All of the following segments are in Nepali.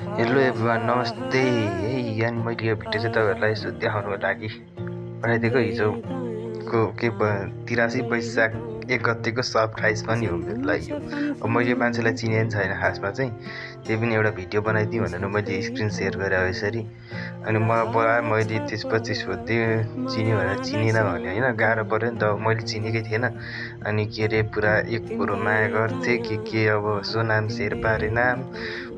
हेलो एभ्रिवान नमस्ते है यहाँ मैले यो भिडियो चाहिँ तपाईँहरूलाई यसो देखाउनुको लागि पठाइदिएको हिजोको 83 वैशाख 1 गतेको सरप्राइज पनि हो मेरो लागि यो। अब मैले यो मान्छेलाई चिने पनि छैन खासमा चाहिँ, त्यही पनि एउटा भिडियो बनाइदिउँ भनेर मैले स्क्रिन सेयर गरेँ हो यसरी। अनि मलाई बोलायो, मैले त्यसपछि सोधिदिएँ चिन्यो भनेर, चिनेन भने होइन गाह्रो पऱ्यो नि त, मैले चिनेकै थिएन। अनि के अरे पुरा एक कुरो माया गर्थे के अब सोनाम शेर्पा अरे नाम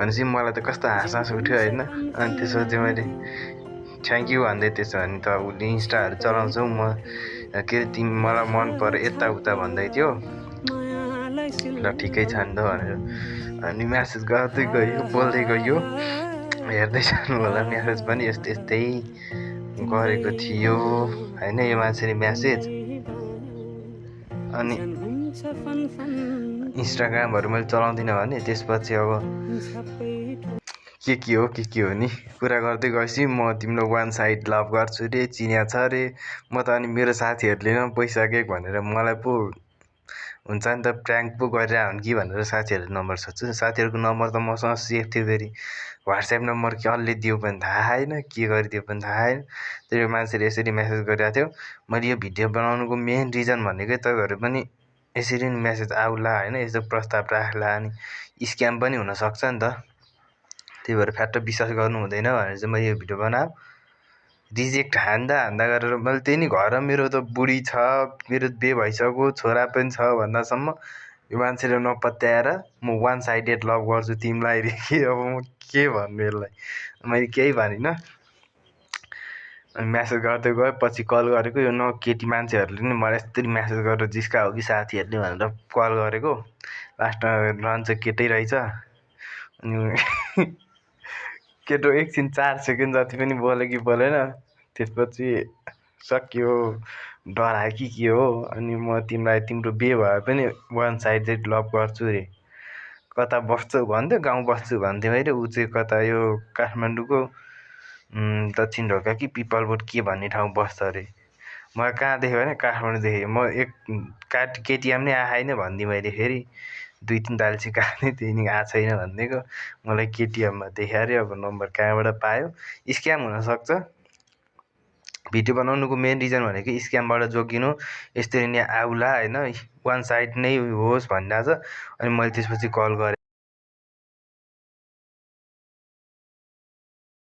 भनेपछि मलाई त कस्तो हाँस उठ्यो होइन। अनि त्यसपछि मैले थ्याङ्क यू भन्दै, त्यसो भने त उसले इन्स्टाहरू चलाउँछौ, म के अरे तिमी मलाई मन पऱ्यो यताउता भन्दै थियो। ल ठिकै छ नि त भनेर अनि म्यासेज गर्दै गयो, बोल्दै गयो, हेर्दै जानु होला। म्यासेज पनि यस्तै यस्तै गरेको थियो होइन यो मान्छेले म्यासेज। अनि इन्स्टाग्रामहरू मैले चलाउँदिनँ भने त्यसपछि अब के हो नि कुरा गर्दै गएपछि म तिम्रो वान साइड लभ गर्छु रे, चिन्या छ रे। म त अनि मेरो साथीहरूले न पैसा के भनेर मलाई पो हुन्छ नि त प्र्याङ्क पो गरिरह हुन् कि भनेर साथीहरूको नम्बर सोध्छु। साथीहरूको नम्बर त मसँग सेभ थियो, फेरि वाट्सएप नम्बर कसले दियो पनि थाहा आएन, के गरिदियो पनि थाहा आएन। त्यो मान्छेले यसरी म्यासेज गरिरहेको थियो। मैले यो भिडियो बनाउनुको मेन रिजन भनेकै तपाईँहरू पनि यसरी नै म्यासेज आउला होइन, यस्तो प्रस्ताव राख्ला, अनि स्क्याम पनि हुनसक्छ नि त। त्यही भएर फ्याट्ट विश्वास गर्नु हुँदैन भनेर चाहिँ मैले यो भिडियो बनाएको। रिजेक्ट हान्दा गरेर मैले त्यही नि घर मेरो त बुढी छ, मेरो बिहे भइसक्यो, छोरा पनि छ भन्दासम्म यो मान्छेले नपत्याएर म वान साइडेड लभ गर्छु तिमीलाई रे के। अब म के भन्नु यसलाई, मैले केही भनिनँ। अनि म्यासेज गर्दै गयो, पछि कल गरेको यो केटी मान्छेहरूले नि मलाई यस्तरी म्यासेज गरेर जिस्का हो कि साथीहरूले भनेर कल गरेको। लास्टमा रहन्छ केटै रहेछ। अनि केटो एकछिन 4 सेकेन्ड जति पनि बोल्यो कि बोलेन, त्यसपछि सक्यो, डरायो कि के हो। अनि म तिमीलाई तिम्रो बिहे भए पनि वान साइडेड लभ गर्छु रे, कता बस्छौ भन्थ्यो, गाउँ बस्छु भन्थ्यो मैले। ऊ चाहिँ कता यो काठमाडौँको दक्षिण ढोका कि पिपलबोट के भन्ने ठाउँ बस्छ अरे। मलाई कहाँ देख्यो भने काठमाडौँ म एक केटिएम नै आएन भनिदिएँ मैले। फेरि 2-3 ताल सिकाएँ, त्यही नि आएको छैन भनिदिएको। मलाई केटिएममा देखायो अरे। अब नम्बर कहाँबाट पायो, स्क्याम हुनसक्छ। भिडियो बनाउनुको मेन रिजन भनेको स्क्यामबाट जोगिनु, यसरी नै आउला होइन, वान साइड नै होस् भनिरहेको छ। अनि मैले त्यसपछि कल गरेँ।